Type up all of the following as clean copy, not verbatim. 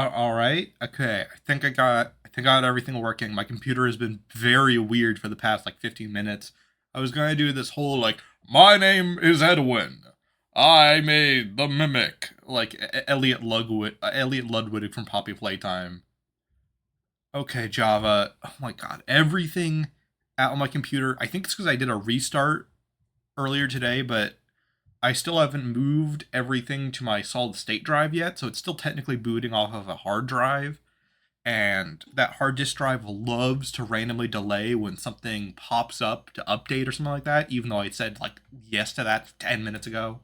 All right. Okay. I think I got everything working. My computer has been very weird for the past like 15 minutes. I was going to do this whole like my name is Edwin. I made the mimic like Elliot Ludwig from Poppy Playtime. Okay, Java. Oh my god. Everything out on my computer. I think it's cuz I did a restart earlier today, but I still haven't moved everything to my solid state drive yet, so it's still technically booting off of a hard drive. And that hard disk drive loves to randomly delay when something pops up to update or something like that, even though I said like yes to that 10 minutes ago.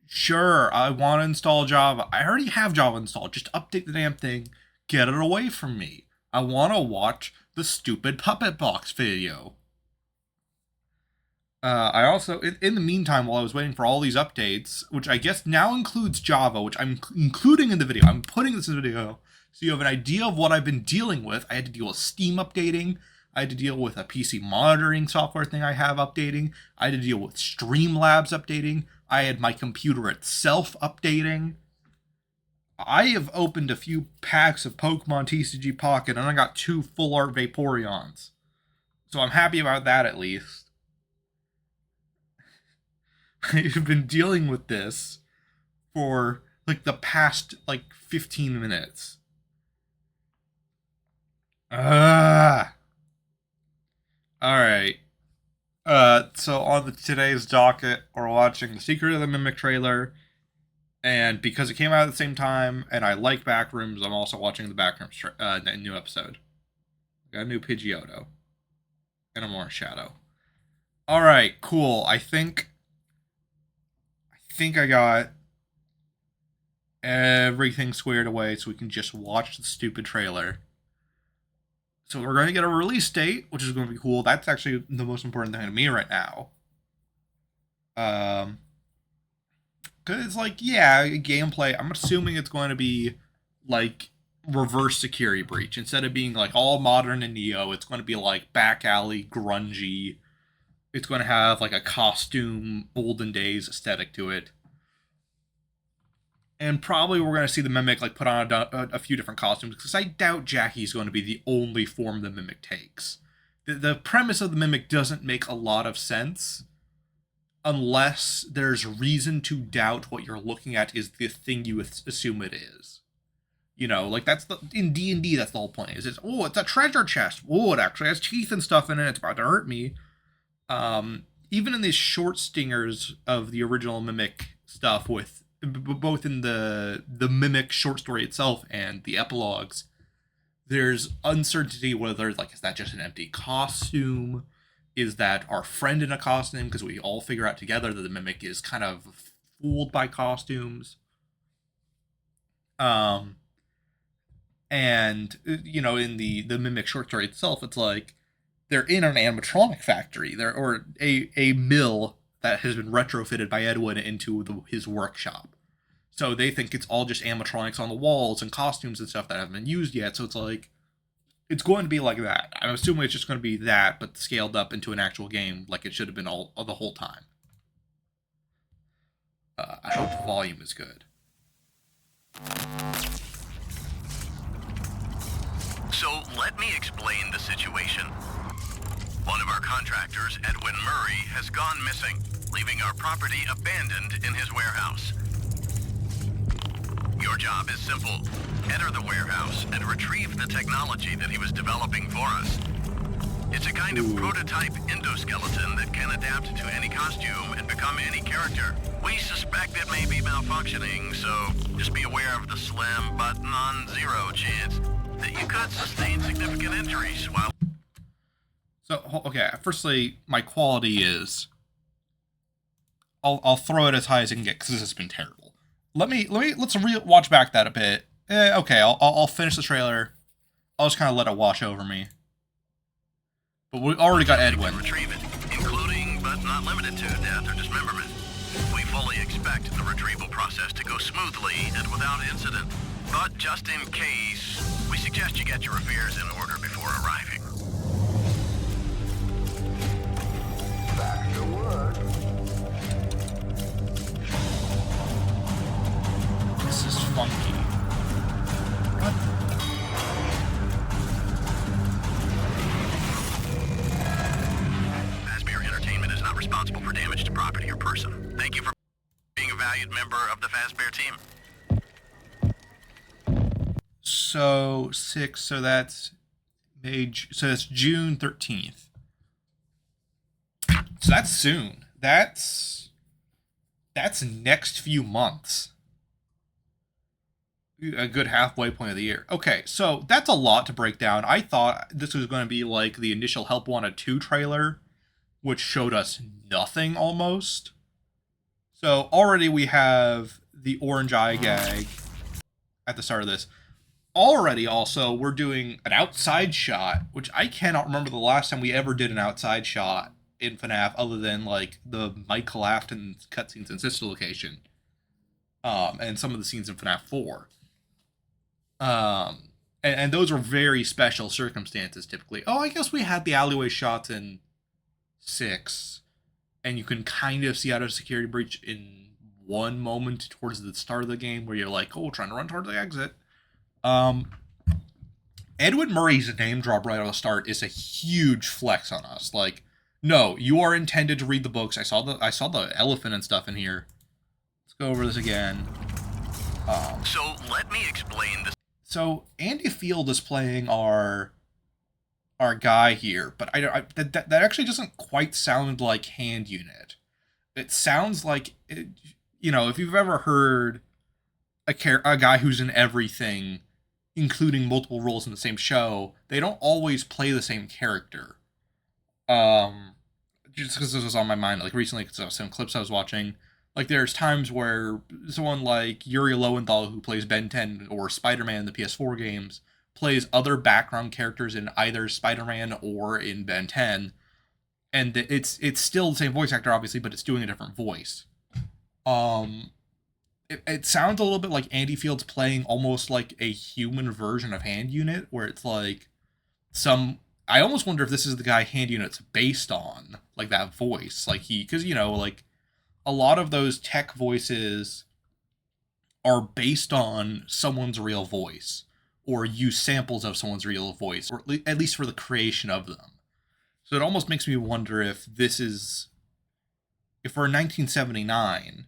Sure, I want to install Java. I already have Java installed. Just update the damn thing. Get it away from me. I want to watch the stupid Puppet Box video. I also, in the meantime, while I was waiting for all these updates, which I guess now includes Java, which I'm including in the video, I'm putting this in the video, so you have an idea of what I've been dealing with. I had to deal with Steam updating, I had to deal with a PC monitoring software thing I have updating, I had to deal with Streamlabs updating, I had my computer itself updating. I have opened a few packs of Pokemon TCG Pocket, and I got 2 full art Vaporeons. So I'm happy about that at least. I've been dealing with this for like the past like 15 minutes. Ah. All right. So on today's docket, we're watching the Secret of the Mimic trailer, and because it came out at the same time, and I like Backrooms, I'm also watching the new episode. Got a new Pidgeotto and a more Shadow. All right, cool. I think I got everything squared away so we can just watch the stupid trailer. So we're going to get a release date, which is going to be cool. That's actually the most important thing to me right now. Cause it's like, yeah, gameplay. I'm assuming it's going to be like reverse security breach instead of being like all modern and neo. It's going to be like back alley, grungy. It's going to have like a costume, olden days aesthetic to it. And probably we're going to see the Mimic like put on a few different costumes, because I doubt Jackie's going to be the only form the Mimic takes. The premise of the Mimic doesn't make a lot of sense unless there's reason to doubt what you're looking at is the thing you assume it is. You know, like that's in D&D, that's the whole point. Is it's, oh, it's a treasure chest. Oh, it actually has teeth and stuff in it. It's about to hurt me. Even in these short stingers of the original Mimic stuff, with both in the Mimic short story itself and the epilogues, there's uncertainty whether like, is that just an empty costume? Is that our friend in a costume? Because we all figure out together that the Mimic is kind of fooled by costumes. And you know, in the Mimic short story itself, it's like they're in an animatronic factory, or a mill that has been retrofitted by Edwin into his workshop. So they think it's all just animatronics on the walls and costumes and stuff that haven't been used yet. So it's like, it's going to be like that. I'm assuming it's just going to be that, but scaled up into an actual game like it should have been all the whole time. I hope the volume is good. So let me explain the situation. One of our contractors, Edwin Murray, has gone missing, leaving our property abandoned in his warehouse. Your job is simple. Enter the warehouse and retrieve the technology that he was developing for us. It's a kind of prototype endoskeleton that can adapt to any costume and become any character. We suspect it may be malfunctioning, so just be aware of the slim but non-zero chance that you could sustain significant injuries while... So, okay, firstly, my quality is... I'll throw it as high as I can get, because this has been terrible. Let's watch back that a bit. Okay, I'll finish the trailer. I'll just kind of let it wash over me. But we already got Edwin. Retrieve it, including but not limited to death or dismemberment. We fully expect the retrieval process to go smoothly and without incident. But just in case, we suggest you get your affairs in order before arriving. Back to work. funky. What? Fazbear Entertainment is not responsible for damage to property or person. Thank you for being a valued member of the Fazbear team. So 6, so that's so that's June 13th. So that's soon. That's next few months. A good halfway point of the year. Okay, so that's a lot to break down. I thought this was going to be like the initial Help Wanted 2 trailer, which showed us nothing almost. So already we have the orange eye gag at the start of this. Already also we're doing an outside shot, which I cannot remember the last time we ever did an outside shot in FNAF other than like the Michael Afton cutscenes in Sister Location. And some of the scenes in FNAF 4. And those are very special circumstances typically. Oh, I guess we had the alleyway shots in 6, and you can kind of see out of a security breach in one moment towards the start of the game where you're like, oh, trying to run towards the exit. Edwin Murray's name drop right at the start is a huge flex on us. Like, no, you are intended to read the books. I saw the elephant and stuff in here. Let's go over this again. So let me explain this. So Andy Field is playing our guy here, but that actually doesn't quite sound like Hand Unit. It sounds like if you've ever heard a guy who's in everything, including multiple roles in the same show, they don't always play the same character. Just because this was on my mind, like recently, because some clips I was watching. Like, there's times where someone like Yuri Lowenthal, who plays Ben 10 or Spider-Man in the PS4 games, plays other background characters in either Spider-Man or in Ben 10, and it's still the same voice actor, obviously, but it's doing a different voice. It sounds a little bit like Andy Field's playing almost like a human version of Hand Unit, where it's like I almost wonder if this is the guy Hand Unit's based on, like that voice, like because like a lot of those tech voices are based on someone's real voice, or use samples of someone's real voice, or at least for the creation of them. So it almost makes me wonder if we're in 1979,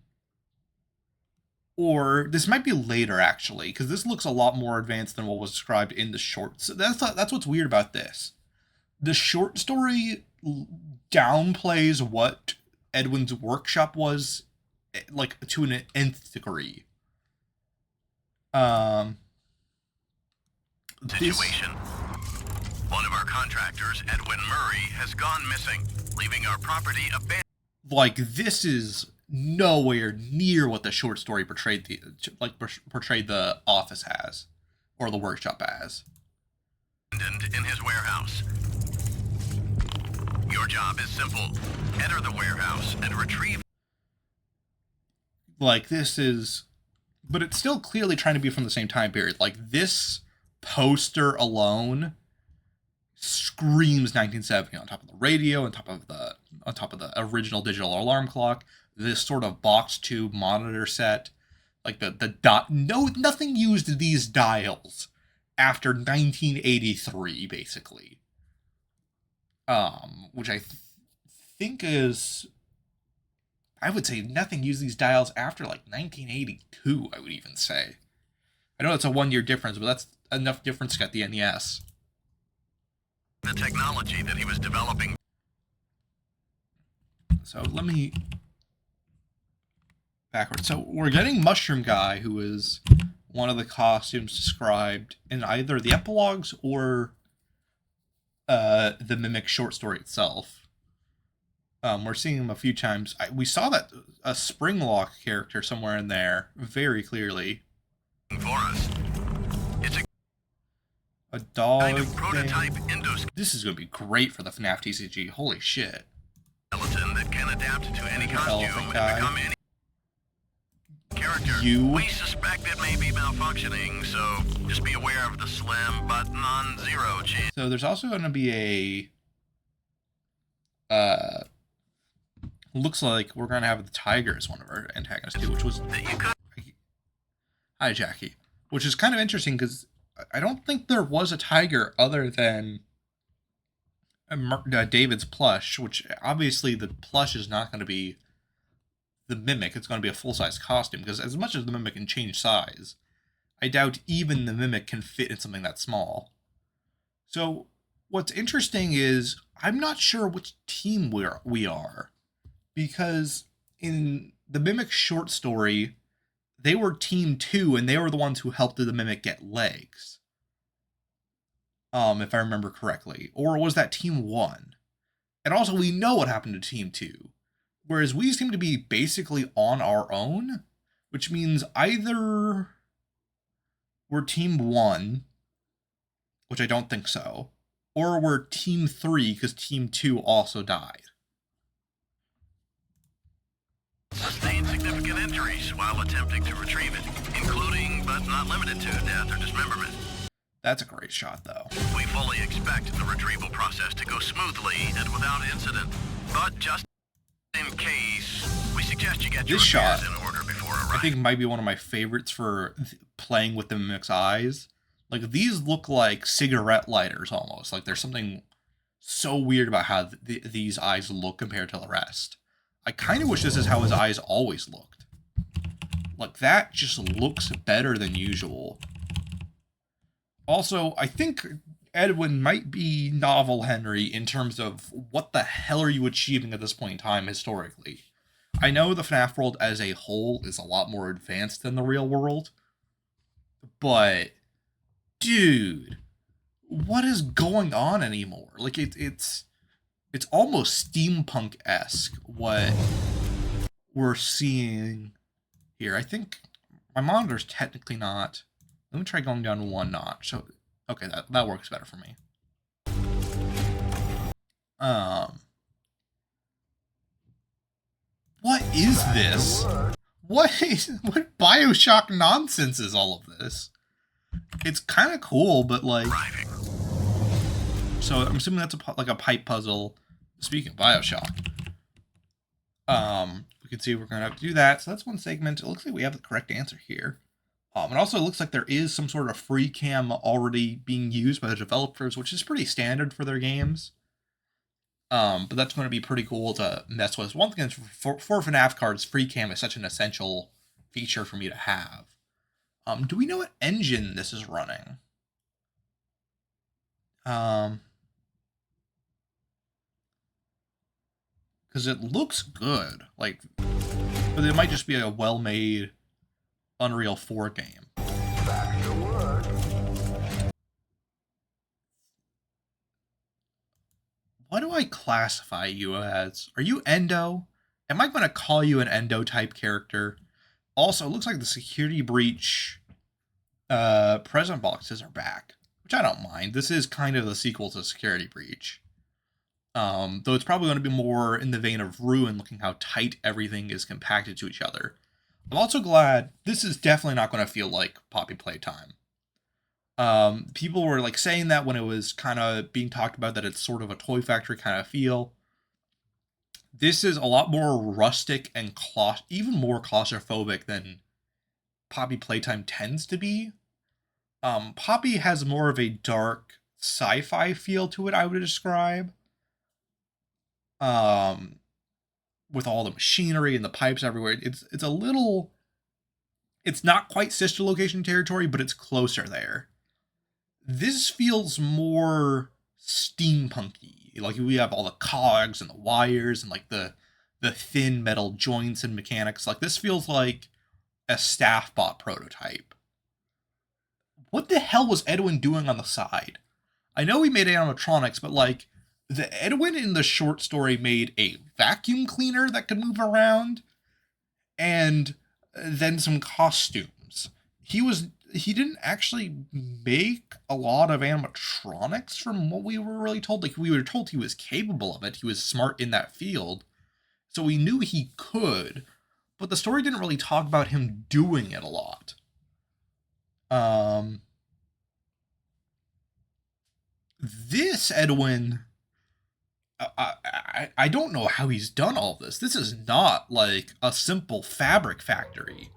or this might be later actually, because this looks a lot more advanced than what was described in the short. So that's what's weird about this. The short story downplays what Edwin's workshop was, like, to an nth degree. Situation. One of our contractors, Edwin Murray, has gone missing, leaving our property abandoned. Like, this is nowhere near what the short story portrayed the office as, or the workshop as. In his warehouse. Your job is simple. Enter the warehouse and retrieve. Like, this is... But it's still clearly trying to be from the same time period. Like, this poster alone screams 1970 on top of the radio, on top of the original digital alarm clock, this sort of box tube monitor set, like the dot. No, nothing used these dials after 1983, basically. Which I think is, I would say nothing used these dials after like 1982, I would even say. I know it's a 1 year difference, but that's enough difference to get the NES. The technology that he was developing. So let me backwards. So we're getting Mushroom Guy, who is one of the costumes described in either the epilogues or the Mimic short story itself. We're seeing him a few times. We saw that a Springlock character somewhere in there very clearly. For us. It's a dog kind of prototype This is going to be great for the FNAF TCG. Holy shit. Skeleton that can adapt to any costume and become any character. We suspect it may be malfunctioning, so just be aware of the slim but non-zero chance. So there's also going to be a looks like we're going to have the tiger as one of our antagonists too, which was Hi, Jackie. Which is kind of interesting because I don't think there was a tiger other than David's plush, which obviously the plush is not going to be the Mimic. It's going to be a full-size costume because as much as the Mimic can change size, I doubt even the Mimic can fit in something that small. So what's interesting is I'm not sure which team we are because in the Mimic short story, they were Team 2 and they were the ones who helped the Mimic get legs. If I remember correctly. Or was that Team 1? And also we know what happened to Team 2. Whereas we seem to be basically on our own, which means either we're Team 1, which I don't think so, or we're Team 3 because Team 2 also died. Sustained significant injuries while attempting to retrieve it, including but not limited to death or dismemberment. That's a great shot, though. We fully expect the retrieval process to go smoothly and without incident, but just in case, we suggest you get your This shot, affairs in order before arriving. I think, might be one of my favorites for playing with the Mimic's eyes. Like, these look like cigarette lighters almost. Like, there's something so weird about how these eyes look compared to the rest. I kind of wish this is how his eyes always looked. Like, that just looks better than usual. Also, I think Edwin might be Novel Henry in terms of what the hell are you achieving at this point in time historically. I know the FNAF world as a whole is a lot more advanced than the real world, but dude, what is going on anymore? Like it's almost steampunk-esque what we're seeing here. I think my monitor's technically not. Let me try going down one notch. So okay, that works better for me. What is this? What BioShock nonsense is all of this? It's kind of cool, but like, so I'm assuming that's like a pipe puzzle. Speaking of BioShock, we can see we're gonna have to do that. So that's one segment. It looks like we have the correct answer here. It also looks like there is some sort of free cam already being used by the developers, which is pretty standard for their games. But that's going to be pretty cool to mess with. One thing is for FNAF cards, free cam is such an essential feature for me to have. Do we know what engine this is running? Because it looks good, like, but it might just be a well-made Unreal 4 game. Back to work. What do I classify you as? Are you Endo? Am I going to call you an Endo type character? Also, it looks like the security breach present boxes are back, which I don't mind. This is kind of the sequel to Security Breach. Though it's probably going to be more in the vein of Ruin, looking how tight everything is compacted to each other. I'm also glad this is definitely not going to feel like Poppy Playtime. People were like saying that when it was kind of being talked about that it's sort of a Toy Factory kind of feel. This is a lot more rustic and even more claustrophobic than Poppy Playtime tends to be. Poppy has more of a dark sci-fi feel to it, I would describe. With all the machinery and the pipes everywhere, it's a little. It's not quite sister location territory, but it's closer there. This feels more steampunky. Like we have all the cogs and the wires and like the thin metal joints and mechanics. Like this feels like a staff bot prototype. What the hell was Edwin doing on the side? I know he made animatronics, but like the Edwin in the short story made a vacuum cleaner that could move around and then some costumes. He didn't actually make a lot of animatronics from what we were really told. Like we were told he was capable of it. He was smart in that field. So we knew he could, but the story didn't really talk about him doing it a lot. This Edwin, I don't know how he's done all this. This is not like a simple fabric factory.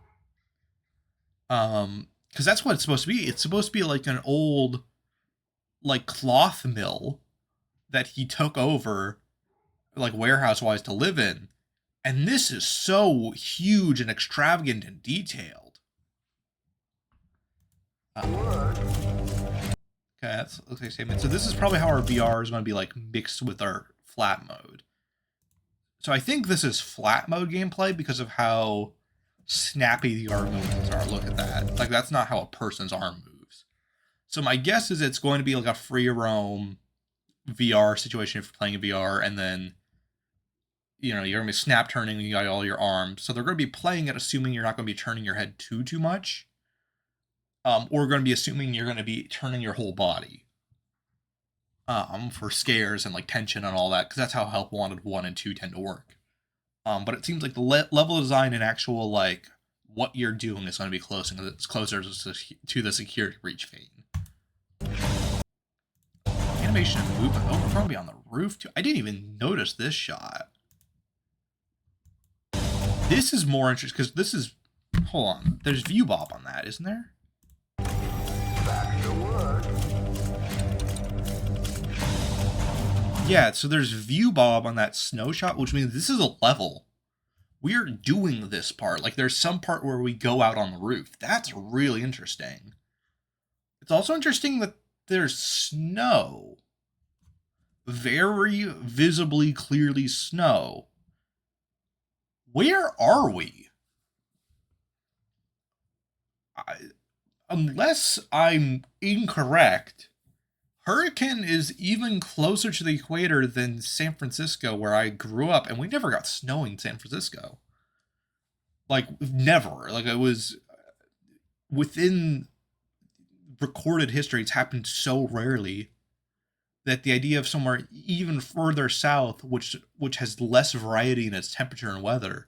Because that's what it's supposed to be. It's supposed to be like an old, like, cloth mill that he took over, like, warehouse wise to live in. And this is so huge and extravagant and detailed. Okay, that's okay statement. So this is probably how our VR is going to be like mixed with our flat mode. So I think this is flat mode gameplay because of how snappy the arm movements are. Look at that. Like, that's not how a person's arm moves. So my guess is it's going to be like a free roam VR situation if you're playing in VR, and then, you know, you're going to be snap turning and you got all your arms. So they're going to be playing it assuming you're not going to be turning your head too much. Or going to be assuming you're going to be turning your whole body. For scares and like tension and all that, because that's how Help Wanted 1 and 2 tend to work. But it seems like the level design and actual like what you're doing is going to be closer to the security breach phase. Animation and movement. Oh, we're going to be on the roof too. I didn't even notice this shot. This is more interesting because this is. Hold on. There's view bob on that, isn't there? Back to work. Yeah, so there's view bob on that snow shot, which means this is a level. We're doing this part. Like, there's some part where we go out on the roof. That's really interesting. It's also interesting that there's snow. Very visibly, clearly snow. Where are we? Unless I'm incorrect, Hurricane is even closer to the equator than San Francisco, where I grew up, and we never got snow in San Francisco. Like, never. Like, it was within recorded history, it's happened so rarely that the idea of somewhere even further south, which has less variety in its temperature and weather,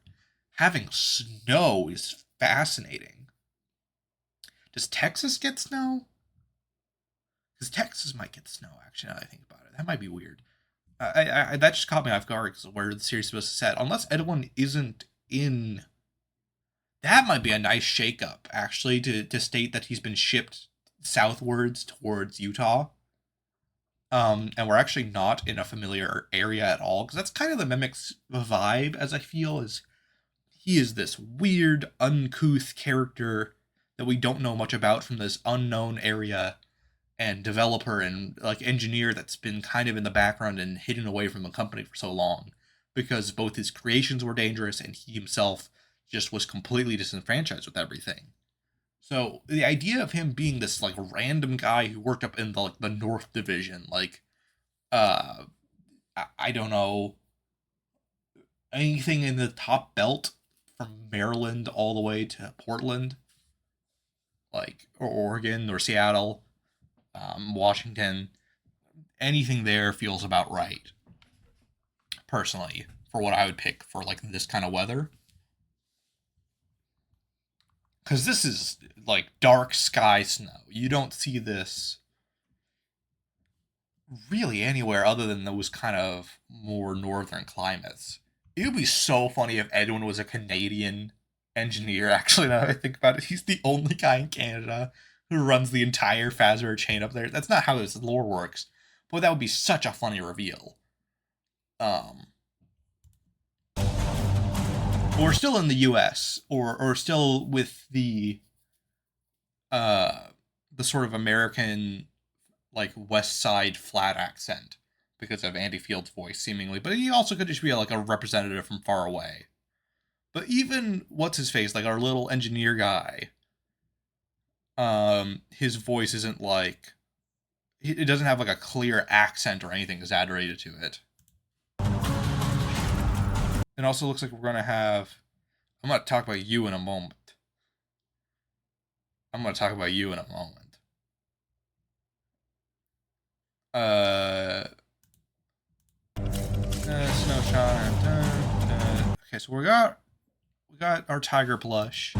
having snow is fascinating. Does Texas get snow? Because Texas might get snow, actually, now that I think about it. That might be weird. That just caught me off guard because of where the series is supposed to set. Unless Edwin isn't in... That might be a nice shakeup, actually, to state that he's been shipped southwards towards Utah. And we're actually not in a familiar area at all. Because that's kind of the Mimic's vibe, as I feel, is he is this weird, uncouth character that we don't know much about from this unknown area, and developer and like engineer that's been kind of in the background and hidden away from the company for so long because both his creations were dangerous and he himself just was completely disenfranchised with everything. So the idea of him being this like random guy who worked up in the like the North Division, like I don't know, anything in the top belt from Maryland all the way to Portland, like, or Oregon or Seattle, Washington, anything there feels about right, personally, for what I would pick for like this kind of weather. Because this is like dark sky snow. You don't see this really anywhere other than those kind of more northern climates. It would be so funny if Edwin was a Canadian engineer, actually, now that I think about it. He's the only guy in Canada who runs the entire Fazbear chain up there. That's not how his lore works, but that would be such a funny reveal. Or still in the U.S., or still with the sort of American, like, West Side flat accent because of Andy Field's voice, seemingly. But he also could just be like a representative from far away. But even what's his face, like our little engineer guy, his voice isn't like, it doesn't have like a clear accent or anything exaggerated to it. It also looks like we're gonna have. I'm gonna talk about you in a moment. Snow shot. Okay, so we got our tiger plush.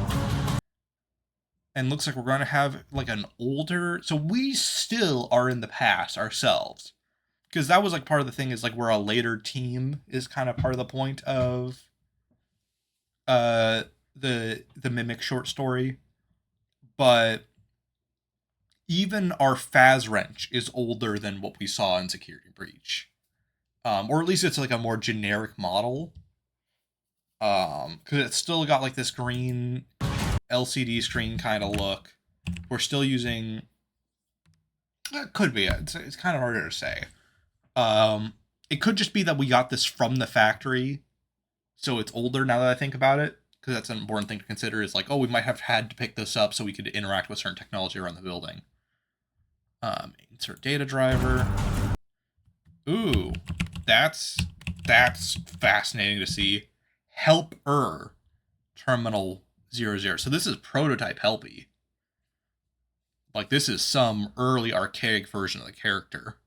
And looks like we're going to have like an older... So we still are in the past ourselves. Because that was like part of the thing, is like we're a later team is kind of part of the point of the Mimic short story. but even our Phas wrench is older than what we saw in Security Breach. Or at least it's like a more generic model. Because it's still got like this green LCD screen kind of look. We're still using... It could be. It's kind of harder to say. It could just be that we got this from the factory, so it's older now that I think about it. Because that's an important thing to consider. Is like, oh, we might have had to pick this up so we could interact with certain technology around the building. Insert data driver. Ooh, that's fascinating to see. Helper terminal 00. So this is prototype Helpy. Like, this is some early archaic version of the character.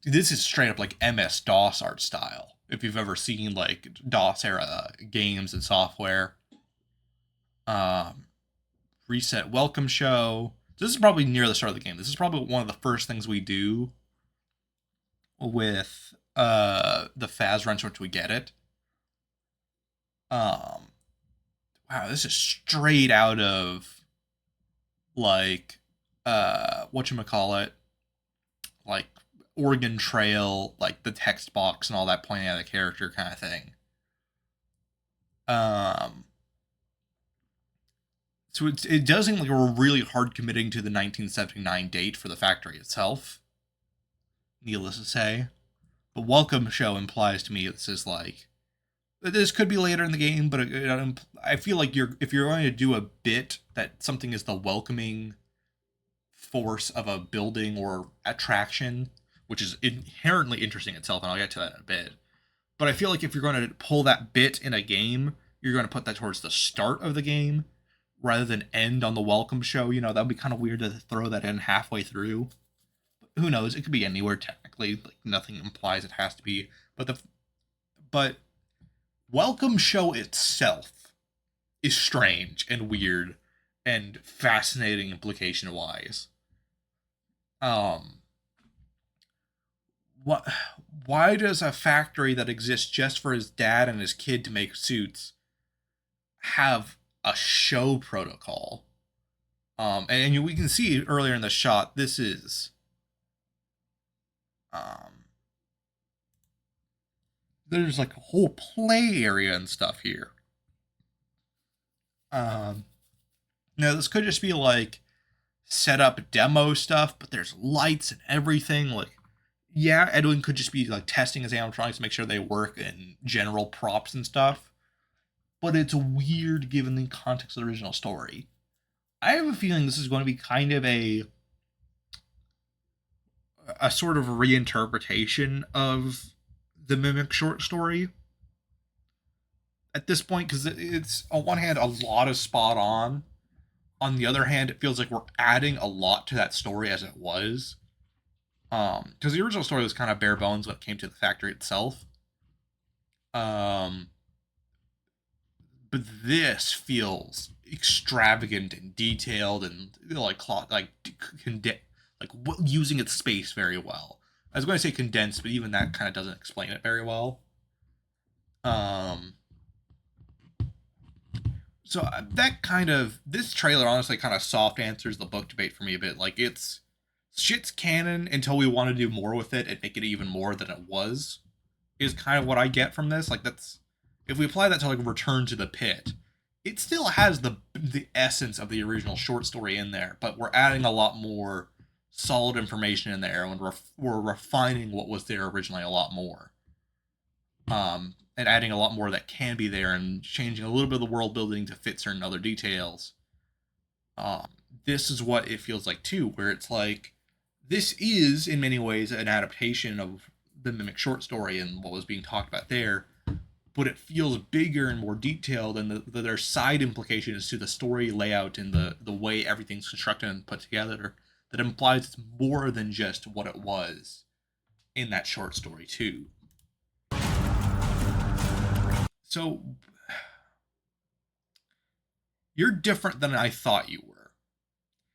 This is straight up like MS-DOS art style. If you've ever seen like DOS era games and software. Reset welcome show. This is probably near the start of the game. This is probably one of the first things we do with the Phas wrench once we get it. Wow, this is straight out of like whatchamacallit, like Oregon Trail, like the text box and all that pointing at the character kind of thing. So it does seem like we're really hard committing to the 1979 date for the factory itself, needless to say. The welcome show implies to me this is like, this could be later in the game, but I feel like if you're going to do a bit that something is the welcoming force of a building or attraction, which is inherently interesting itself, and I'll get to that in a bit. But I feel like if you're going to pull that bit in a game, you're going to put that towards the start of the game rather than end on the welcome show. You know, that would be kind of weird to throw that in halfway through. Who knows? It could be anywhere technically. Like, nothing implies it has to be. But welcome show itself is strange and weird and fascinating implication wise. Why does a factory that exists just for his dad and his kid to make suits have a show protocol? And we can see earlier in the shot, this is there's like a whole play area and stuff here. Now this could just be like set up demo stuff, but there's lights and everything. Like, yeah, Edwin could just be like testing his animatronics to make sure they work and general props and stuff. But it's weird given the context of the original story. I have a feeling this is going to be kind of a sort of reinterpretation of the Mimic short story at this point, because it's on one hand a lot of spot on the other hand it feels like we're adding a lot to that story as it was, because the original story was kind of bare bones when it came to the factory itself, but this feels extravagant and detailed and using its space very well. I was going to say condensed, but even that kind of doesn't explain it very well. So this trailer honestly kind of soft answers the book debate for me a bit. Like, shit's canon until we want to do more with it and make it even more than it was, is kind of what I get from this. Like, if we apply that to like Return to the Pit, it still has the essence of the original short story in there, but we're adding a lot more solid information in there, and we're refining what was there originally a lot more, and adding a lot more that can be there, and changing a little bit of the world building to fit certain other details. This is what it feels like too, where it's like, this is in many ways an adaptation of the Mimic short story and what was being talked about there, but it feels bigger and more detailed, and there are side implications to the story layout and the way everything's constructed and put together that implies it's more than just what it was in that short story too. So, you're different than I thought you were,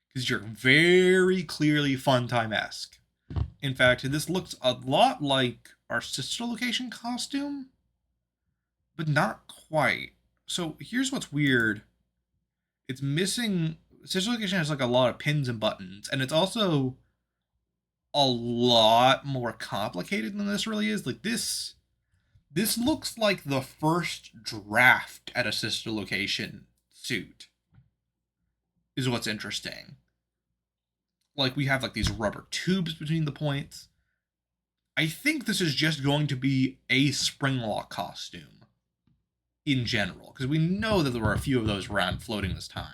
because you're very clearly Funtime-esque. In fact, this looks a lot like our sister location costume, but not quite. So here's what's weird. It's missing. Sister Location has like a lot of pins and buttons, and it's also a lot more complicated than this really is. Like this looks like the first draft at a Sister Location suit. Is what's interesting. Like we have like these rubber tubes between the points. I think this is just going to be a Springlock costume in general, because we know that there were a few of those around floating this time.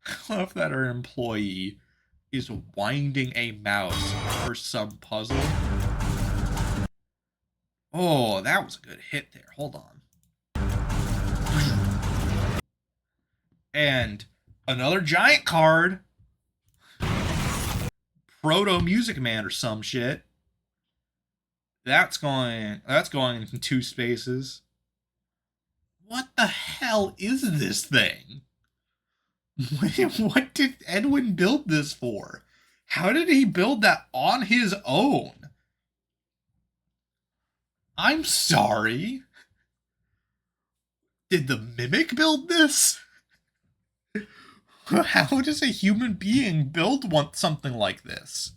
I love that our employee is winding a mouse for some puzzle. Oh, that was a good hit there. Hold on. And another giant card. Proto Music Man or some shit. That's going in 2 spaces. What the hell is this thing? What did Edwin build this for? How did he build that on his own? I'm sorry. Did the Mimic build this? How does a human being build something like this?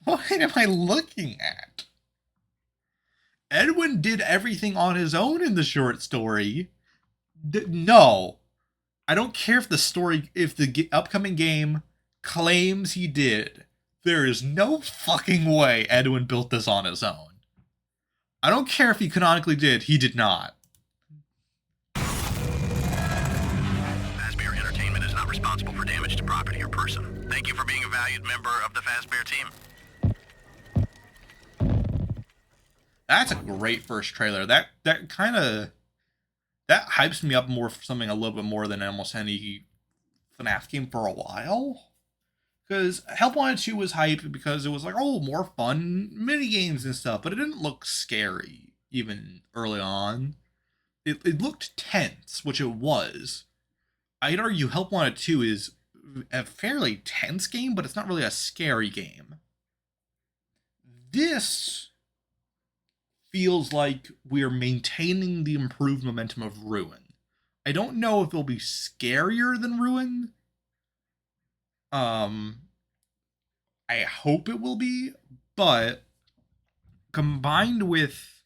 What am I looking at? Edwin did everything on his own in the short story. No. I don't care if the upcoming game claims he did. There is no fucking way Edwin built this on his own. I don't care if he canonically did. He did not. Fazbear Entertainment is not responsible for damage to property or person. Thank you for being a valued member of the Fazbear team. That's a great first trailer. That hypes me up more for something a little bit more than almost any FNAF game for a while. Because Help Wanted 2 was hyped because it was like, oh, more fun mini games and stuff, but it didn't look scary even early on. It looked tense, which it was. I'd argue Help Wanted 2 is a fairly tense game, but it's not really a scary game. This feels like we're maintaining the improved momentum of Ruin. I don't know if it'll be scarier than Ruin. I hope it will be, but combined with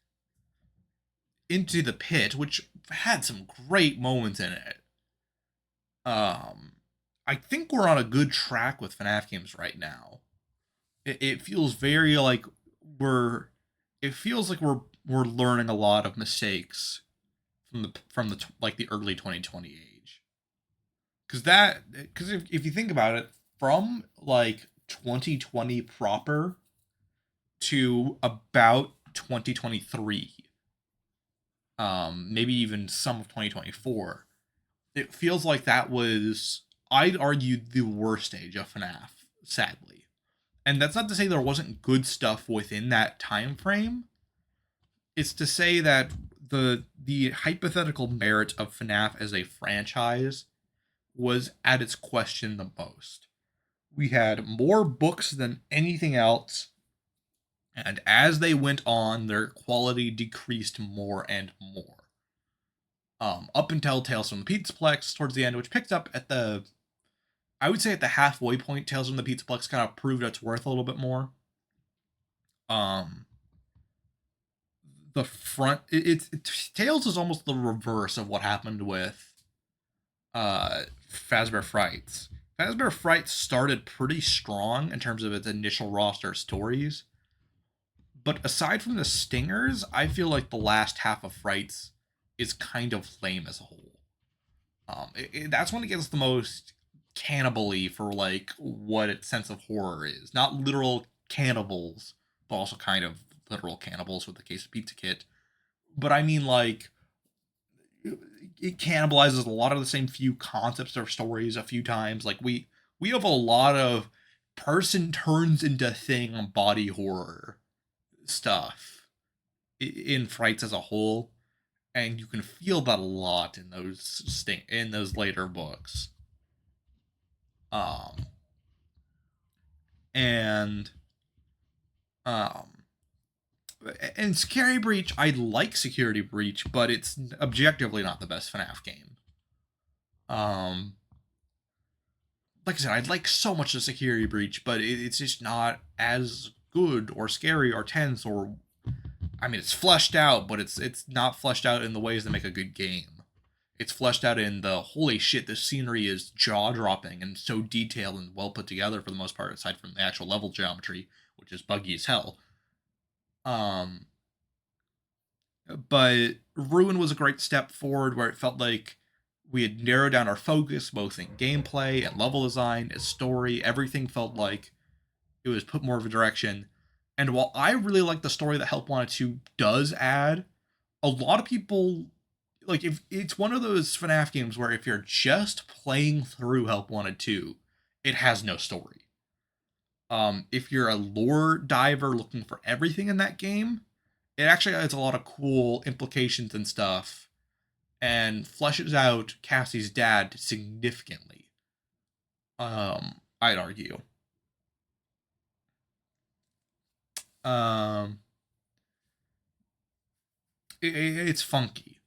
Into the Pit, which had some great moments in it, I think we're on a good track with FNAF games right now. It feels very like we're learning a lot of mistakes from the like the early 2020 age. Because if you think about it, from like 2020 proper to about 2023, maybe even some of 2024, it feels like that was, I'd argue, the worst stage of FNAF, sadly. And that's not to say there wasn't good stuff within that time frame. It's to say that the hypothetical merit of FNAF as a franchise was at its question the most. We had more books than anything else, and as they went on, their quality decreased more and more. Up until Tales from the Pizzaplex towards the end, which picked up at the, I would say at the halfway point, Tales from the Pizzaplex kind of proved its worth a little bit more. The front, Tales is almost the reverse of what happened with Fazbear Frights. Fazbear Frights started pretty strong in terms of its initial roster of stories, but aside from the stingers, I feel like the last half of Frights is kind of lame as a whole. That's when it gets the most cannibal-y for like what its sense of horror is. Not literal cannibals, but also kind of literal cannibals with the case of Pizza Kit. But I mean, like, it cannibalizes a lot of the same few concepts or stories a few times. Like we have a lot of person turns into thing body horror stuff in Frights as a whole, and you can feel that a lot in those later books. And And Security Breach, I like Security Breach, but it's objectively not the best FNAF game. Like I said, I'd like so much the Security Breach, but it's just not as good or scary or tense or, I mean, it's fleshed out, but it's not fleshed out in the ways that make a good game. It's fleshed out in the holy shit, this scenery is jaw dropping and so detailed and well put together for the most part, aside from the actual level geometry, which is buggy as hell. But Ruin was a great step forward where it felt like we had narrowed down our focus both in gameplay and level design and story. Everything felt like it was put more of a direction. And while I really like the story that Help Wanted 2 does add, a lot of people, like, if it's one of those FNAF games where if you're just playing through Help Wanted 2, it has no story. If you're a lore diver looking for everything in that game, it actually has a lot of cool implications and stuff, and fleshes out Cassie's dad significantly. I'd argue. It's funky.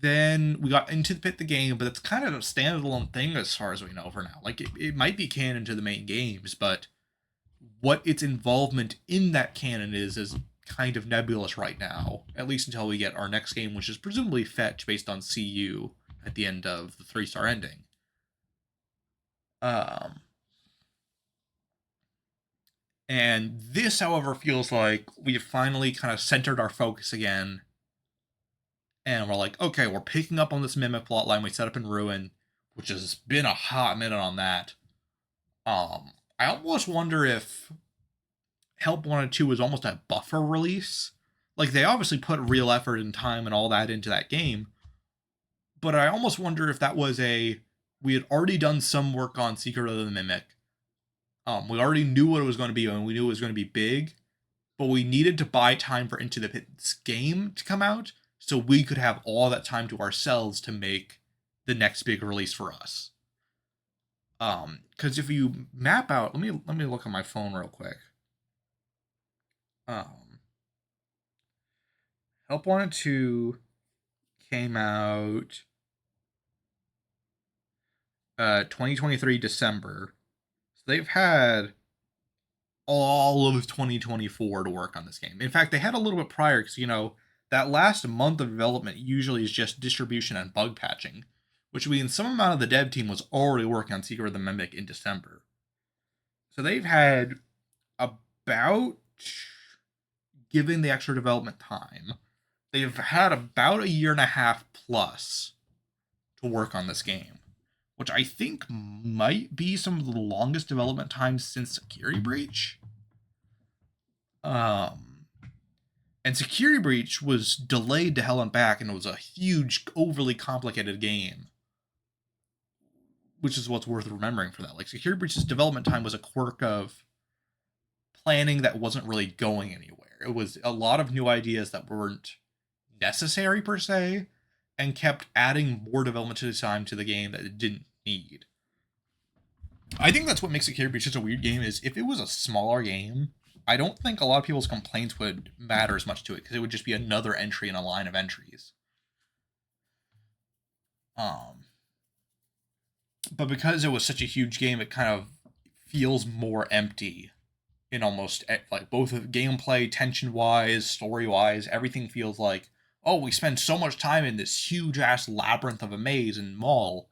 Then we got Into the Pit the game, but it's kind of a standalone thing as far as we know for now. Like, it might be canon to the main games, but what its involvement in that canon is kind of nebulous right now, at least until we get our next game, which is presumably Fetch based on CU at the end of the 3-star ending. And this, however, feels like we've finally kind of centered our focus again. And we're like, okay, we're picking up on this Mimic plotline we set up in Ruin, which has been a hot minute on that. I almost wonder if Help Wanted 2 was almost a buffer release. Like, they obviously put real effort and time and all that into that game. But I almost wonder if that was we had already done some work on Secret of the Mimic. We already knew what it was going to be, and we knew it was going to be big. But we needed to buy time for Into the Pit's game to come out, so we could have all that time to ourselves to make the next big release for us. Because if you map out, let me look on my phone real quick. Help Wanted 2 came out 2023 December. So they've had all of 2024 to work on this game. In fact, they had a little bit prior because, that last month of development usually is just distribution and bug patching, which means some amount of the dev team was already working on Secret of the Mimic in December. So they've had about, given the extra development time, they've had about a year and a half plus to work on this game, which I think might be some of the longest development times since Security Breach. And Security Breach was delayed to hell and back, and it was a huge, overly complicated game, which is what's worth remembering for that. Like, Security Breach's development time was a quirk of planning that wasn't really going anywhere. It was a lot of new ideas that weren't necessary per se, and kept adding more development to the time to the game that it didn't need. I think that's what makes Security Breach such a weird game, is if it was a smaller game, I don't think a lot of people's complaints would matter as much to it, because it would just be another entry in a line of entries. But because it was such a huge game, it kind of feels more empty in almost, like, both gameplay, tension-wise, story-wise. Everything feels like, oh, we spend so much time in this huge-ass labyrinth of a maze and mall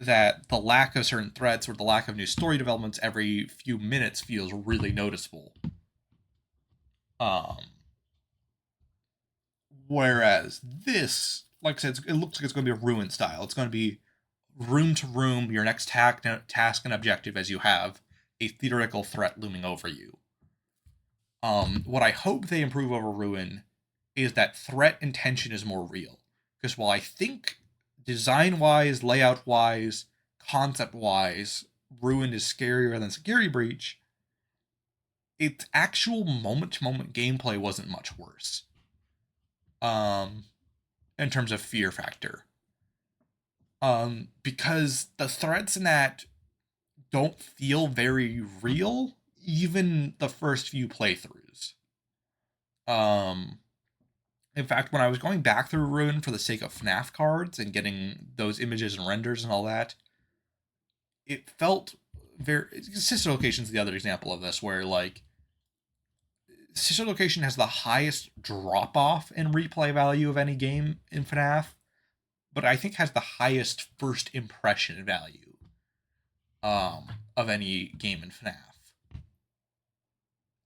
that the lack of certain threats or the lack of new story developments every few minutes feels really noticeable. Whereas this, like I said, it looks like it's going to be a Ruin style. It's going to be room to room, your next task and objective as you have a theoretical threat looming over you. What I hope they improve over Ruin is that threat and tension is more real. Because while I think design-wise, layout-wise, concept-wise, Ruin is scarier than Security Breach, its actual moment-to-moment gameplay wasn't much worse. In terms of fear factor. Because the threats in that don't feel very real, even the first few playthroughs. In fact, when I was going back through Ruin for the sake of FNAF cards and getting those images and renders and all that, it felt very... Sister Location's the other example of this, where, like, Sister Location has the highest drop-off in replay value of any game in FNAF, but I think has the highest first impression value of any game in FNAF.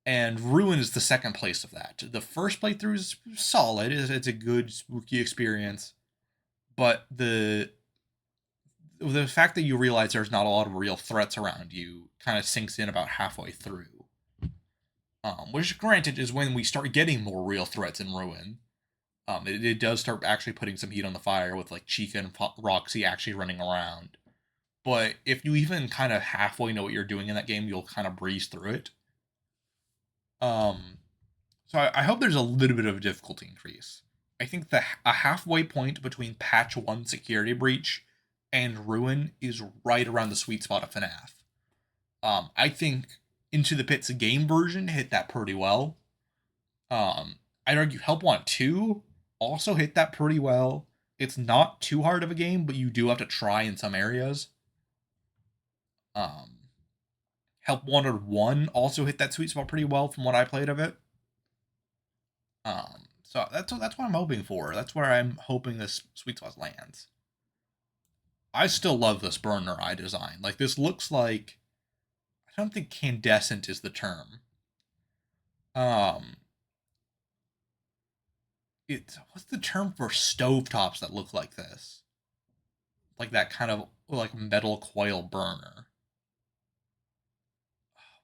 And Ruin is the second place of that. The first playthrough is solid. It's a good, spooky experience. But the fact that you realize there's not a lot of real threats around you kind of sinks in about halfway through. Which, granted, is when we start getting more real threats in Ruin. It does start actually putting some heat on the fire with, like, Chica and Roxy actually running around. But if you even kind of halfway know what you're doing in that game, you'll kind of breeze through it. So I hope there's a little bit of a difficulty increase. I think a halfway point between Patch 1 Security Breach and Ruin is right around the sweet spot of FNAF. I think Into the Pits game version hit that pretty well. I'd argue Help Want 2 also hit that pretty well. It's not too hard of a game, but you do have to try in some areas. Help Wanted 1 also hit that sweet spot pretty well from what I played of it. So that's what I'm hoping for. That's where I'm hoping this sweet spot lands. I still love this burner eye design. Like, this looks like... I don't think candescent is the term. What's the term for stovetops that look like this? Like that kind of, like, metal coil burner.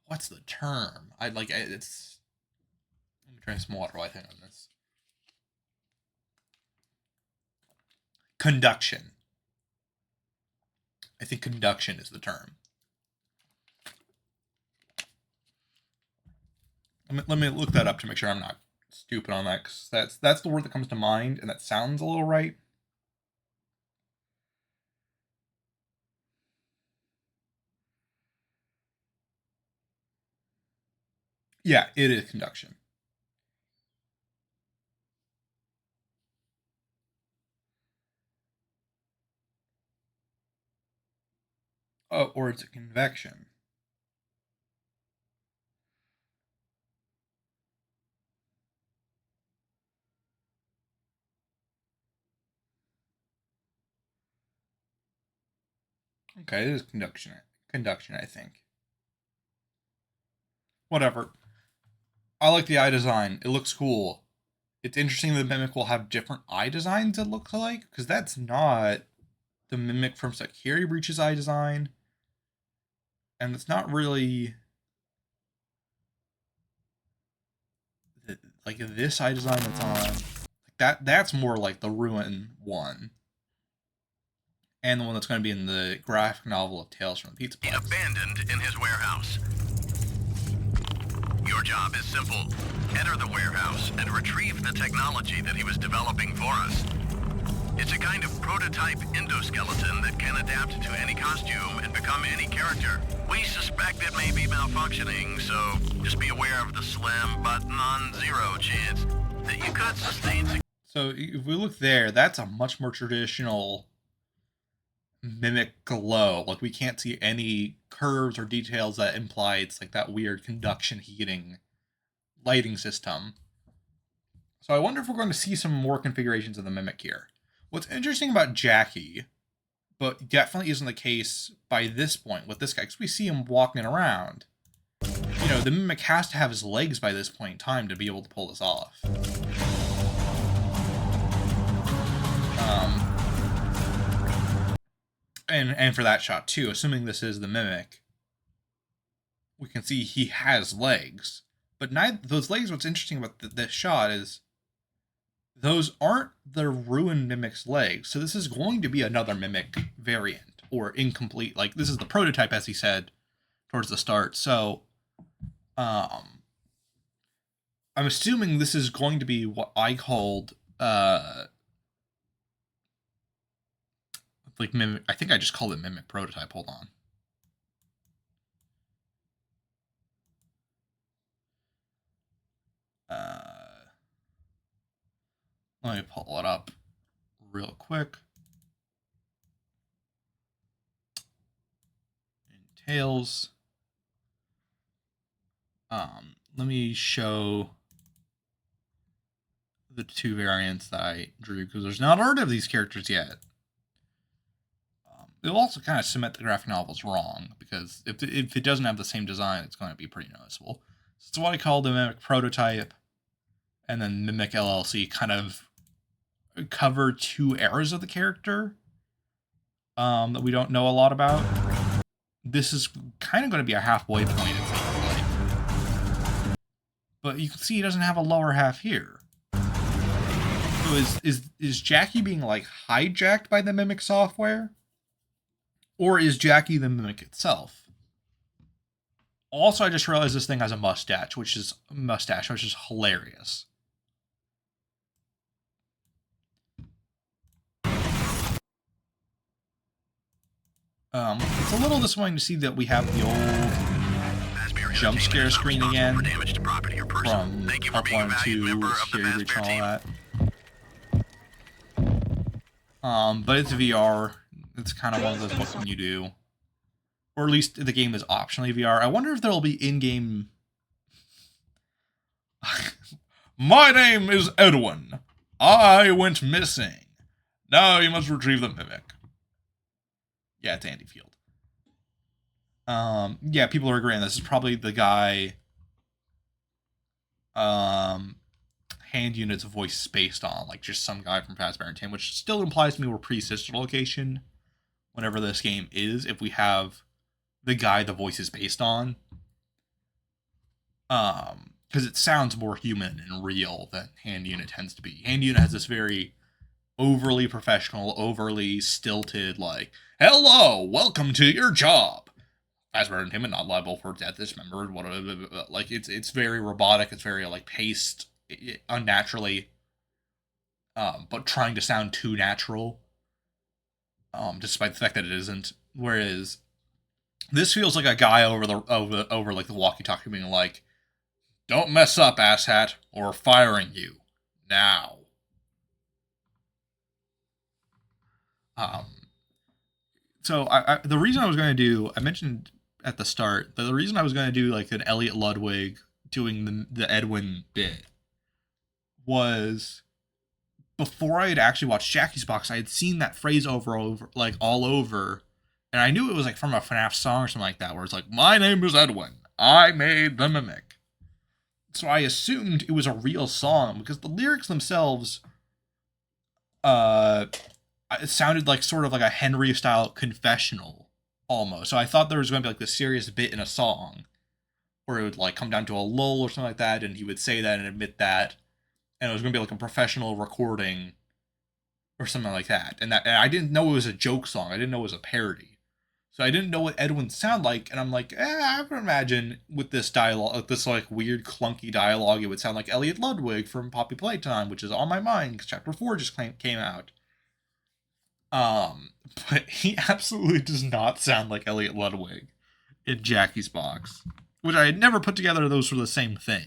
What's the term? Let me drink some water while I think on this. Conduction. I think conduction is the term. Let me look that up to make sure I'm not stupid on that, because that's the word that comes to mind, and that sounds a little right. Yeah, it is conduction. Oh, or it's a convection. Okay, it is conduction. Conduction, I think. Whatever. I like the eye design. It looks cool. It's interesting the Mimic will have different eye designs it looks like, because that's not the Mimic from Security Breach's eye design. And it's not really... like this eye design that's on... That's more like the Ruin one. And the one that's going to be in the graphic novel of Tales from the Pizza Place. Abandoned in his warehouse. Your job is simple. Enter the warehouse and retrieve the technology that he was developing for us. It's a kind of prototype endoskeleton that can adapt to any costume and become any character. We suspect it may be malfunctioning, so just be aware of the slim but non-zero chance that you could sustain... So if we look there, that's a much more traditional Mimic glow. Like, we can't see any curves or details that imply it's like that weird conduction heating lighting system. So I wonder if we're going to see some more configurations of the Mimic here. What's interesting about Jackie, but definitely isn't the case by this point with this guy, because we see him walking around. You know, the Mimic has to have his legs by this point in time to be able to pull this off. And for that shot too, assuming this is the Mimic, we can see he has legs. But those legs, what's interesting about this shot is those aren't the Ruined Mimic's legs. So this is going to be another Mimic variant, or incomplete. Like, this is the prototype, as he said towards the start. So I'm assuming this is going to be what I called like Mimic. I think I just called it Mimic prototype. Hold on. Let me pull it up real quick. Entails. Let me show the two variants that I drew, because there's not art of these characters yet. It'll also kind of cement the graphic novels wrong, because if it doesn't have the same design, it's going to be pretty noticeable. So it's what I call the Mimic Prototype, and then Mimic LLC kind of cover two eras of the character that we don't know a lot about. This is kind of going to be a halfway point, it seems like. But you can see he doesn't have a lower half here. So is Jackie being, like, hijacked by the Mimic software? Or is Jackie the Mimic itself? Also, I just realized this thing has a mustache, which is hilarious. It's a little disappointing to see that we have the old jump scare screen again from Part 1 and 2, Scary Reach and all that. But it's VR. It's kind of one of those, what can you do? Or at least the game is optionally VR. I wonder if there'll be in-game... My name is Edwin. I went missing. Now you must retrieve the Mimic. Yeah, it's Andy Field. Yeah, people are agreeing this is probably the guy Hand Unit's voice is based on, like just some guy from Fazbear and Tim, which still implies to me we're pre-sister location whenever this game is, if we have the guy the voice is based on. Because it sounds more human and real than Hand Unit tends to be. Hand Unit has this very overly professional, overly stilted, like, hello, welcome to your job. Fazbear and Tim are not liable for death dismembered. Like, it's very robotic, it's very, like, paced unnaturally, but trying to sound too natural, despite the fact that it isn't. Whereas this feels like a guy over like the walkie-talkie being like, "Don't mess up, asshat, or we're firing you now." So the reason I was going to do, I mentioned at the start, that the reason I was going to do like an Elliot Ludwig doing the Edwin bit was before I had actually watched Jackie's Box, I had seen that phrase all over, and I knew it was like from a FNAF song or something like that, where it's like, "My name is Edwin. I made the Mimic." So I assumed it was a real song because the lyrics themselves, it sounded like sort of like a Henry-style confessional, almost. So I thought there was going to be like this serious bit in a song, where it would like come down to a lull or something like that, and he would say that and admit that, and it was going to be like a professional recording, or something like that. And I didn't know it was a joke song. I didn't know it was a parody. So I didn't know what Edwin sounded like, and I'm like, I would imagine with this dialogue, this like weird clunky dialogue, it would sound like Elliot Ludwig from Poppy Playtime, which is on my mind because Chapter 4 just came out. But he absolutely does not sound like Elliot Ludwig in Jackie's Box, which I had never put together those were the same thing.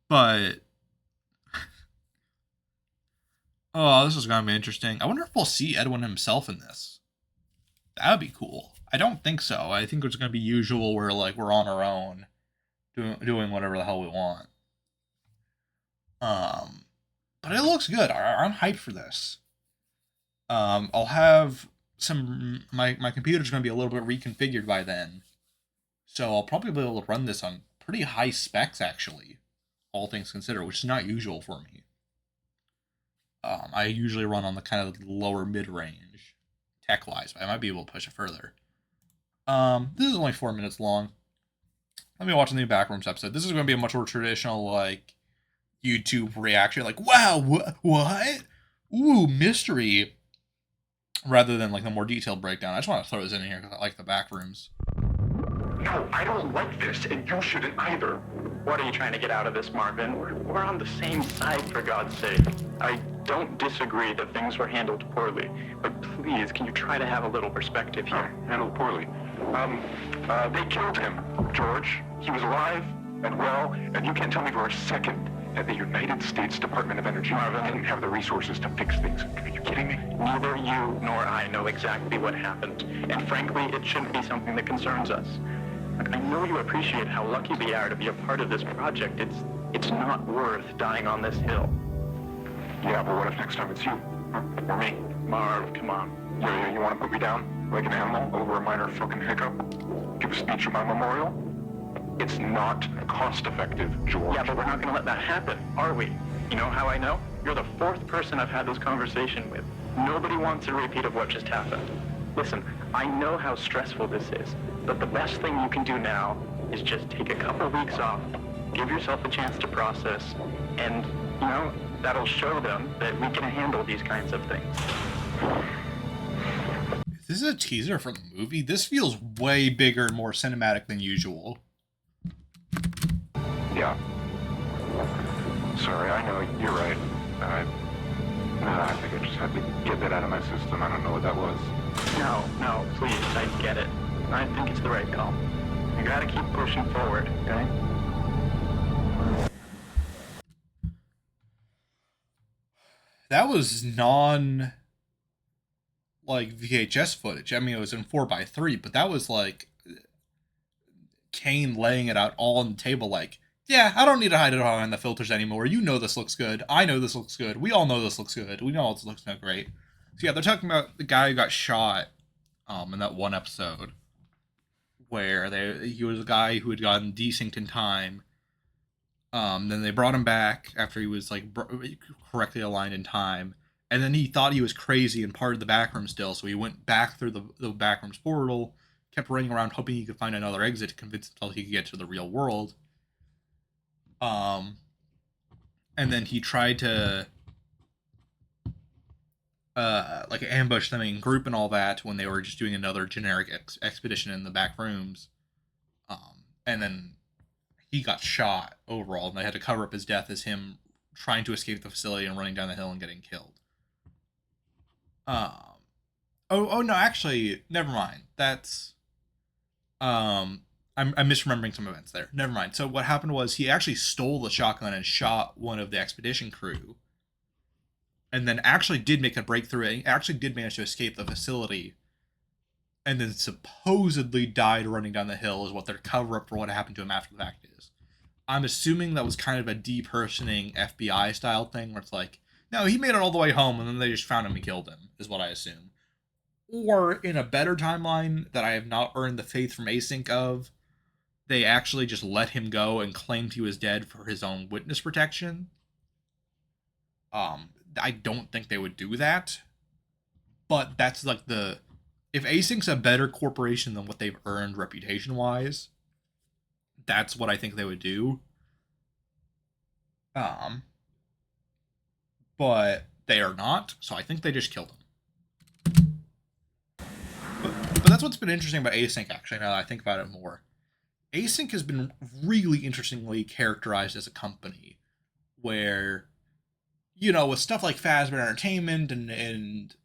But oh, this is gonna be interesting. I wonder if we'll see Edwin himself in this. That would be cool. I don't think so. I think it's gonna be usual where like we're on our own, doing whatever the hell we want. But it looks good. I'm hyped for this. I'll have some. My computer's gonna be a little bit reconfigured by then, so I'll probably be able to run this on pretty high specs actually, all things considered, which is not usual for me. I usually run on the kind of lower mid-range, tech-wise, but I might be able to push it further. This is only 4 minutes long. Let me watch the new Backrooms episode. This is going to be a much more traditional, like, YouTube reaction, like, wow, what? Ooh, mystery. Rather than, like, the more detailed breakdown. I just want to throw this in here because I like the Backrooms. No, I don't like this, and you shouldn't either. What are you trying to get out of this, Marvin? We're on the same side, for God's sake. I don't disagree that things were handled poorly, but please, can you try to have a little perspective here? Handled poorly. They killed him, George. He was alive, And you can't tell me for a second that the United States Department of Energy didn't have the resources to fix things. Are you kidding me? Neither you nor I know exactly what happened, and frankly, it shouldn't be something that concerns us. Look, I know you appreciate how lucky we are to be a part of this project. It's not worth dying on this hill. Yeah, but what if next time it's you? Huh? Or me? Marv, come on. You want to put me down like an animal over a minor fucking hiccup? Give a speech at my memorial? It's not cost-effective, George. Yeah, but we're not going to let that happen, are we? You know how I know? You're the fourth person I've had this conversation with. Nobody wants a repeat of what just happened. Listen, I know how stressful this is, but the best thing you can do now is just take a couple weeks off, give yourself a chance to process, and, you know, that'll show them that we can handle these kinds of things. This is a teaser for the movie. This feels way bigger and more cinematic than usual. Yeah. Sorry, I know, you're right. I think I just had to get that out of my system. I don't know what that was. No, please, I get it. I think it's the right call. You gotta keep pushing forward, okay? That was VHS footage. I mean, it was in 4:3, but that was like Kane laying it out all on the table like, yeah, I don't need to hide it behind the filters anymore. You know this looks good. I know this looks good. We all know this looks good. We know this looks no great. So yeah, they're talking about the guy who got shot in that one episode where he was a guy who had gotten desynced in time. Then they brought him back after he was like correctly aligned in time. And then he thought he was crazy and part of the Backrooms still, so he went back through the Backrooms portal, kept running around hoping he could find another exit to convince himself he could get to the real world. And then he tried to ambush them in group and all that when they were just doing another generic expedition in the back rooms. And then he got shot overall, and they had to cover up his death as him trying to escape the facility and running down the hill and getting killed. Oh no, actually, never mind. That's I'm misremembering some events there. Never mind. So what happened was he actually stole the shotgun and shot one of the expedition crew, and then actually did make a breakthrough. And actually did manage to escape the facility, and then supposedly died running down the hill. Is what their cover up for what happened to him after the fact is. I'm assuming that was kind of a depersoning FBI style thing where it's like, no, he made it all the way home and then they just found him and killed him, is what I assume. Or in a better timeline that I have not earned the faith from Async of, they actually just let him go and claimed he was dead for his own witness protection. I don't think they would do that. But that's like if Async's a better corporation than what they've earned reputation-wise, that's what I think they would do. But they are not, so I think they just killed him. But that's what's been interesting about Async, actually, now that I think about it more. Async has been really interestingly characterized as a company where, you know, with stuff like Fazbear Entertainment and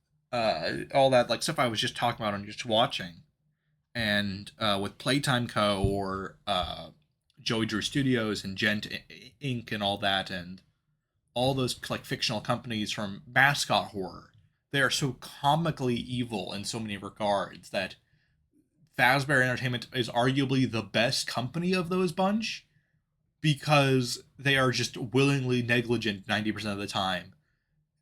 all that, like, stuff I was just talking about and just watching, and with Playtime Co. or Joey Drew Studios and Gent Inc. and all that, and all those like fictional companies from mascot horror, they are so comically evil in so many regards that Fazbear Entertainment is arguably the best company of those bunch because they are just willingly negligent 90% of the time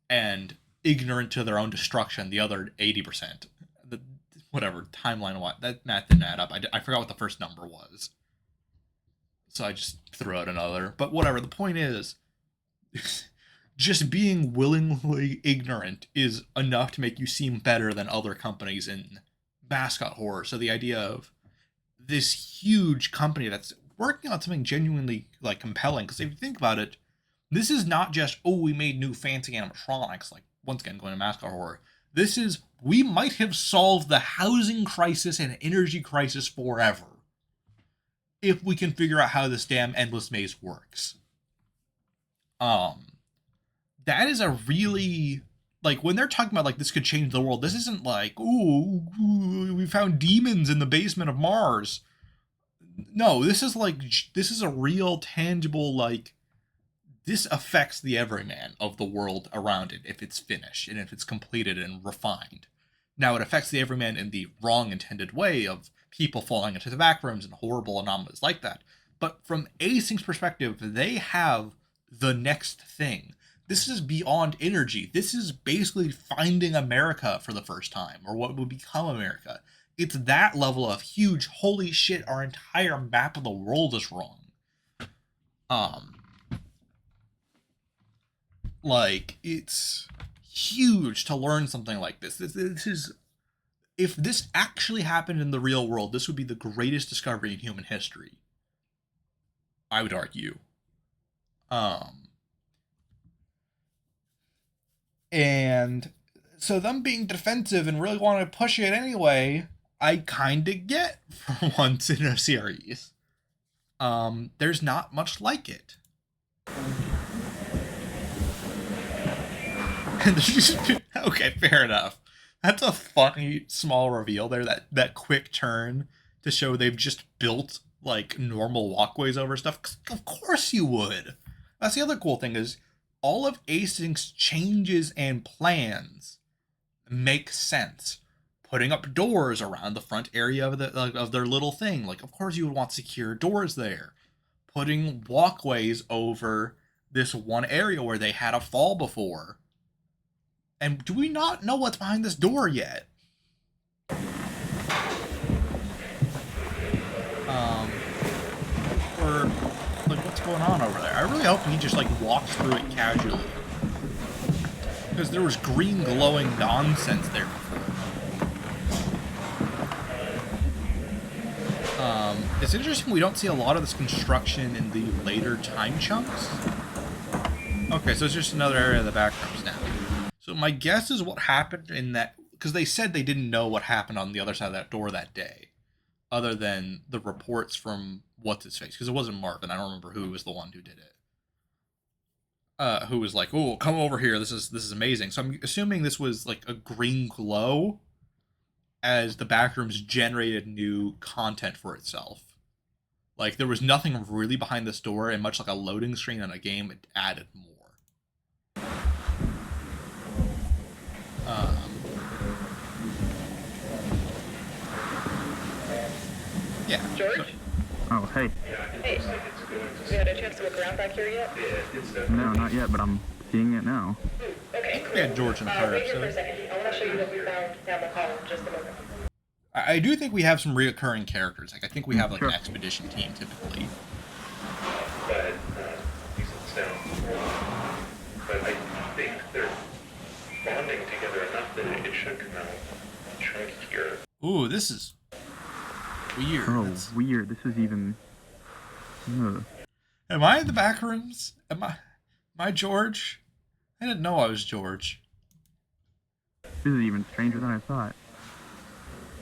and ignorant to their own destruction the other 80%. Whatever, timeline what that math didn't add up. I forgot what the first number was, so I just threw out another. But whatever, the point is, just being willingly ignorant is enough to make you seem better than other companies in mascot horror. So the idea of this huge company that's working on something genuinely like compelling, because if you think about it, this is not just, oh, we made new fancy animatronics, like once again going to mascot horror. This is, we might have solved the housing crisis and energy crisis forever if we can figure out how this damn endless maze works. That is a really, like, when they're talking about, like, this could change the world, this isn't like, ooh, we found demons in the basement of Mars. No, this is like, this is a real tangible, like, this affects the everyman of the world around it if it's finished and if it's completed and refined. Now, it affects the everyman in the wrong intended way of people falling into the backrooms and horrible anomalies like that. But from Asyn's perspective, they have the next thing. This is beyond energy. This is basically finding America for the first time, or what would become America. It's that level of huge, holy shit, our entire map of the world is wrong. Like, it's huge to learn something like this. This is, if this actually happened in the real world, this would be the greatest discovery in human history, I would argue. And so them being defensive and really wanting to push it anyway, I kind of get for once in a series. There's not much like it. And okay, fair enough. That's a funny small reveal there, that quick turn to show they've just built like normal walkways over stuff. Of course you would. That's the other cool thing, is all of Asyn's changes and plans make sense. Putting up doors around the front area of their little thing, like, of course you would want secure doors there. Putting walkways over this one area where they had a fall before. And do we not know what's behind this door yet? Or, like, what's going on over there? I really hope he just, like, walks through it casually. Because there was green glowing nonsense there before. It's interesting we don't see a lot of this construction in the later time chunks. Okay, so it's just another area of the backrooms now. So my guess is what happened in that, because they said they didn't know what happened on the other side of that door that day, other than the reports from what's-his-face, because it wasn't Marvin. I don't remember who was the one who did it. Who was like, "Oh, come over here. This is amazing." So I'm assuming this was like a green glow as the backrooms generated new content for itself. Like, there was nothing really behind this door, and much like a loading screen on a game, it added more. Yeah. George? So, Oh, hey. Hey. You had a chance to look around back here yet? No, not yet, but I'm seeing it now. Okay, cool. we had George in the prior wait here for a episode. second. I want to show you what we found down the hall in just a moment. I do think we have some reoccurring characters. Like, I think we have like Sure. an expedition team typically. But decent sound. But I think they're bonding together enough that it should come out chunkier. Ooh, this is weird. Oh, That's- weird. This is even... Ugh. Am I in the backrooms? Am I George? I didn't know I was George. This is even stranger than I thought.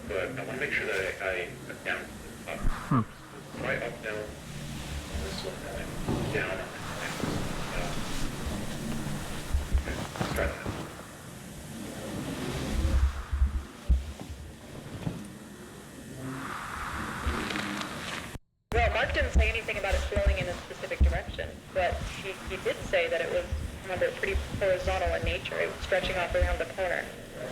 But I want to make sure that I down, up, Huh. try up, down, on this one, and then down on the next. Okay, let's try that. Well, Mark didn't say anything about it flowing in a specific direction, but he did say that it was, remember, pretty horizontal in nature. It was stretching off around the corner.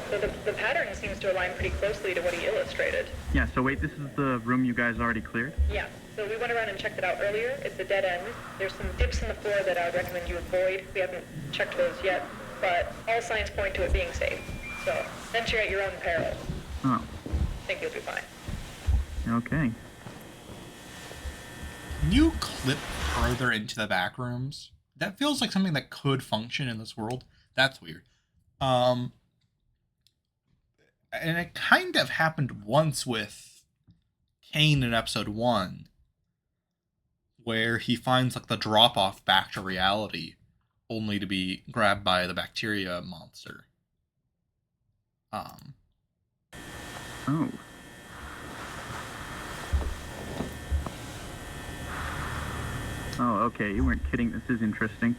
So the pattern seems to align pretty closely to what he illustrated. Yeah, so wait, this is the room you guys already cleared? Yeah, so we went around and checked it out earlier. It's a dead end. There's some dips in the floor that I would recommend you avoid. We haven't checked those yet, but all signs point to it being safe. So venture at your own peril. Oh, I think you'll be fine. okay. Can you clip further into the backrooms? That feels like something that could function in this world. That's weird. And it kind of happened once with Kane in episode 1, where he finds like the drop off back to reality, only to be grabbed by the bacteria monster. Oh. Oh, okay, you weren't kidding. This is interesting.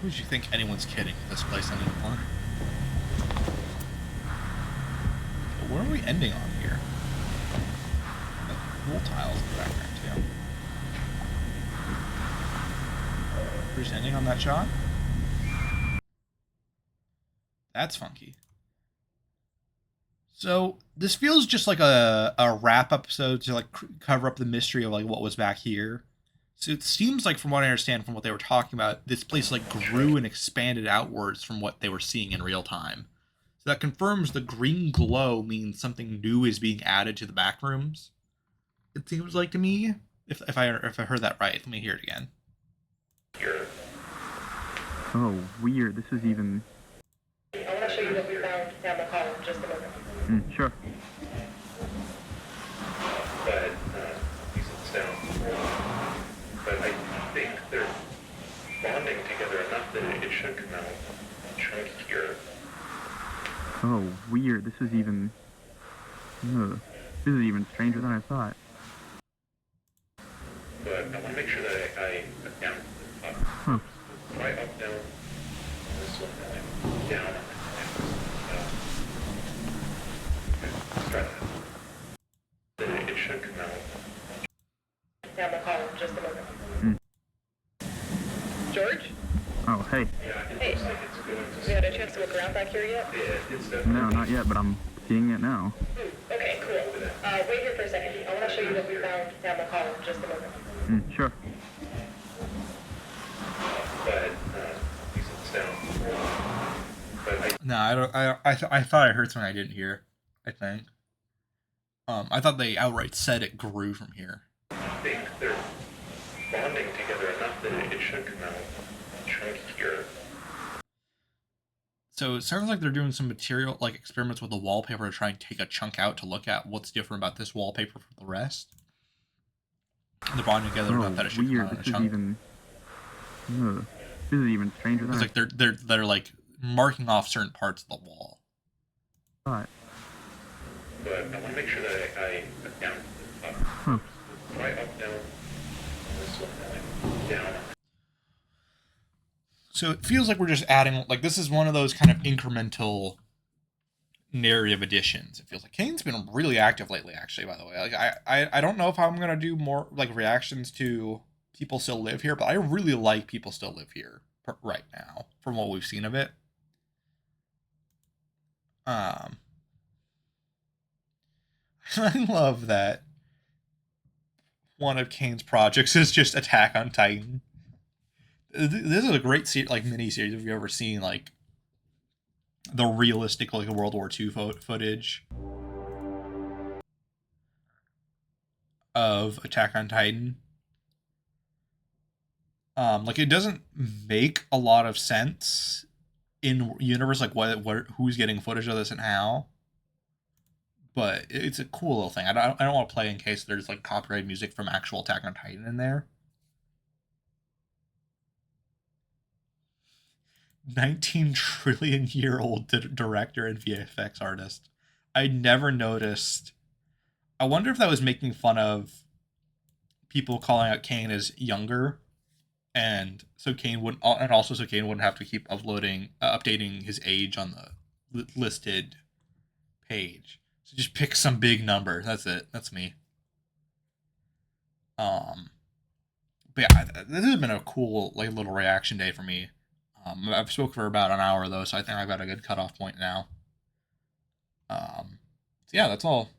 Who would you think anyone's kidding at this place anymore? But we're are we ending on here? The pool tiles in the background too. We're just ending on that shot? That's funky. So this feels just like a wrap episode to like cover up the mystery of like what was back here. So it seems like, from what I understand from what they were talking about, this place like grew and expanded outwards from what they were seeing in real time. So that confirms the green glow means something new is being added to the back rooms. It seems like to me, if I heard that right. Let me hear it again. Here. Oh, weird. This is even... I want to show you what we found down the hall in just a moment. Sure. But these down. But I think they're bonding together enough that it should come out chunkier. Oh, weird. This is even... Ugh. This is even stranger than I thought. But I want to make sure that I down, up, Huh. try up, down, this one, and down, let's try that. Then it should come out. Down the hall in just a moment. George? Oh, hey. Yeah, it Hey. looks like it's going to... You had a chance to look around back here yet? Yeah, it's definitely... No, not yet, but I'm seeing it now. Okay, cool. Wait here for a second. I want to show you what we found down the hall in just a moment. Sure. But these down. But No, I don't. I thought I heard something I didn't hear. I think. I thought they outright said it grew from here. I think they're bonding together enough that it should come out chunkier. So it sounds like they're doing some material, like experiments with the wallpaper to try and take a chunk out to look at what's different about this wallpaper from the rest. And they're bonding together Oh, enough that it should come weird. out in a This is chunk. even... Ugh. This is even stranger than It's like they're like marking off certain parts of the wall. I thought. But I want to make sure that I down, up, Huh. try up, down, this one, and down. So it feels like we're just adding, like, this is one of those kind of incremental narrative additions. It feels like Kane's been really active lately, actually, by the way. Like, I don't know if I'm going to do more, like, reactions to People Still Live Here, but I really like People Still Live Here right now, from what we've seen of it. I love that one of Kane's projects is just Attack on Titan. This is a great like mini series if you've ever seen like the realistic like World War II footage of Attack on Titan. Like it doesn't make a lot of sense in universe, like what who's getting footage of this and how. But it's a cool little thing. I don't want to play in case there's like copyright music from actual Attack on Titan in there. 19 trillion year old director and VFX artist. I never noticed. I wonder if that was making fun of people calling out Kane as younger, and so Kane wouldn't, and also so Kane wouldn't have to keep updating his age on the listed page. So just pick some big number. That's it. That's me. But yeah, this has been a cool like little reaction day for me. I've spoken for about an hour though, so I think I've got a good cutoff point now. So yeah, that's all.